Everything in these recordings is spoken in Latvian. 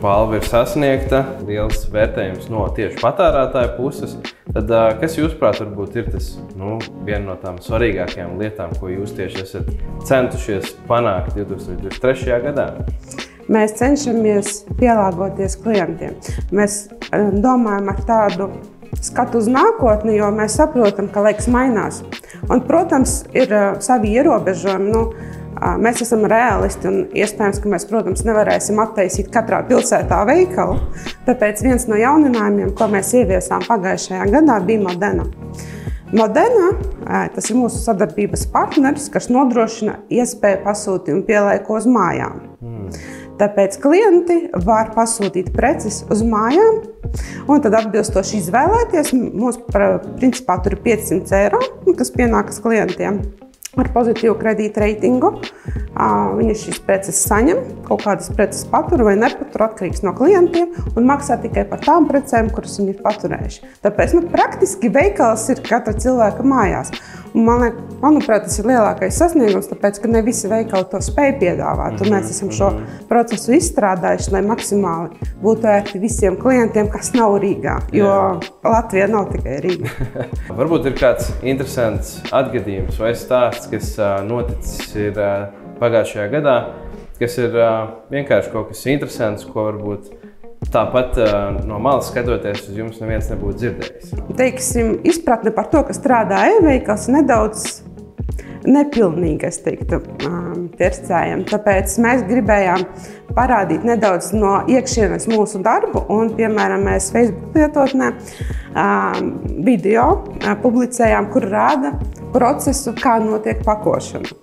balva ir sasniegta, liels vērtējums no tieši patērētāja puses. Tad, kas jūsuprāt varbūt ir tas, viena no tām svarīgākajām lietām, ko jūs tieši esat centušies panākt 2023. gadā? Mēs cenšamies pielāgoties klientiem. Mēs domājam ar tādu skatu uz nākotni, jo mēs saprotam, ka laiks mainās. Un, protams, ir savi ierobežojumi. Mēs esam realisti un iespējams, ka mēs, protams, nevarēsim attaisīt katrā pilsētā veikalu. Tāpēc viens no jauninājumiem, ko mēs ieviesām pagājušajā gadā, bija Modena. Modena, tas ir mūsu sadarbības partneris, kas nodrošina iespēju pasūtījumu pielaiku uz mājām. Tāpēc klienti var pasūtīt preces uz mājām un tad atbilstoši izvēlēties. Mums, principā, tur ir 500 eiro, kas pienākas klientiem ar pozitīvu kredīta reitingu. Viņi šīs preces saņem, kaut kādas preces patur vai nepatur, atkarīgs no klientiem, un maksā tikai par tām precēm, kuras viņi ir paturējuši. Tāpēc praktiski veikals ir katra cilvēka mājās. Un manuprāt, tas ir lielākais sasniegums, tāpēc, ka ne visi veikali to spēj piedāvāt. Un mēs esam šo procesu izstrādājuši, lai maksimāli būtu ērti visiem klientiem, kas nav Rīgā, jo Latvija nav tikai Rīga. Varbūt ir kāds interesants atgadījums vai stāsts, kas noticis ir pagājušajā gadā, kas ir vienkārši kaut kas interesants, ko varbūt tāpat no malas skatoties uz jums neviens nebūtu dzirdējis. Teiksim, izpratne par to, ka strādā e-veikals, nedaudz nepilnīga, es teiktu, pircējiem. Tāpēc mēs gribējām parādīt nedaudz no iekšienes mūsu darbu un, piemēram, mēs Facebook lietotnē video publicējām, kur rāda procesu, kā notiek pakošana.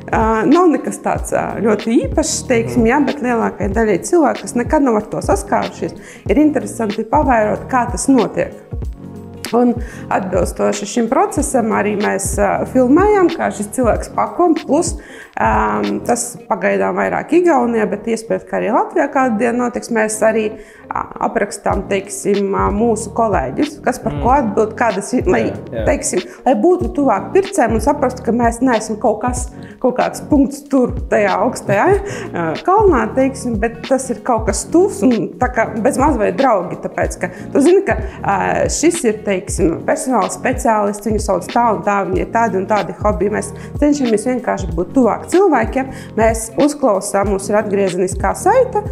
Nav nekas tāds ļoti īpašs, teiksim, bet lielākajai daļai cilvēku, kas nekad nav ar to saskārušies, ir interesanti pavērot, kā tas notiek. Un atbilstoši šim procesam arī mēs filmējām, kā šis cilvēks pako, plus tas pagaidām vairāk Igaunijā, bet iespējams, ka arī Latvijā kādu dienu notiks. Mēs arī aprakstām, teiksim, mūsu kolēģus, kas par ko atbild, kādas ir, lai būtu tuvāk pircējiem un saprastu, ka mēs neesam kaut kāds punkts tur tajā augstajā kalnā, teiksim, bet tas ir kaut kas tuvs un tā kā bez maz vai draugi, tāpēc, ka tu zini, ka šis ir, teiksim, personāla speciālists, viņu sauc tā un tā, viņi ir tādi un tādi hobiji. Mēs cenšamies vienkārši būt tuvāk cilvēkiem. Mēs uzklausām, mums ir atgriezeniskā saita,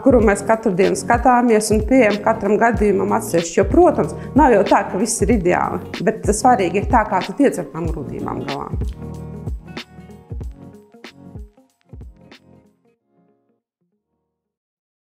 kuru mēs katru dienu skatāmies un pieejam katram gadījumam atsevišķi, jo, protams, nav jau tā, ka viss ir ideāli, bet svarīgi ir tā, kā tu tiec ar tām grūtībām galā.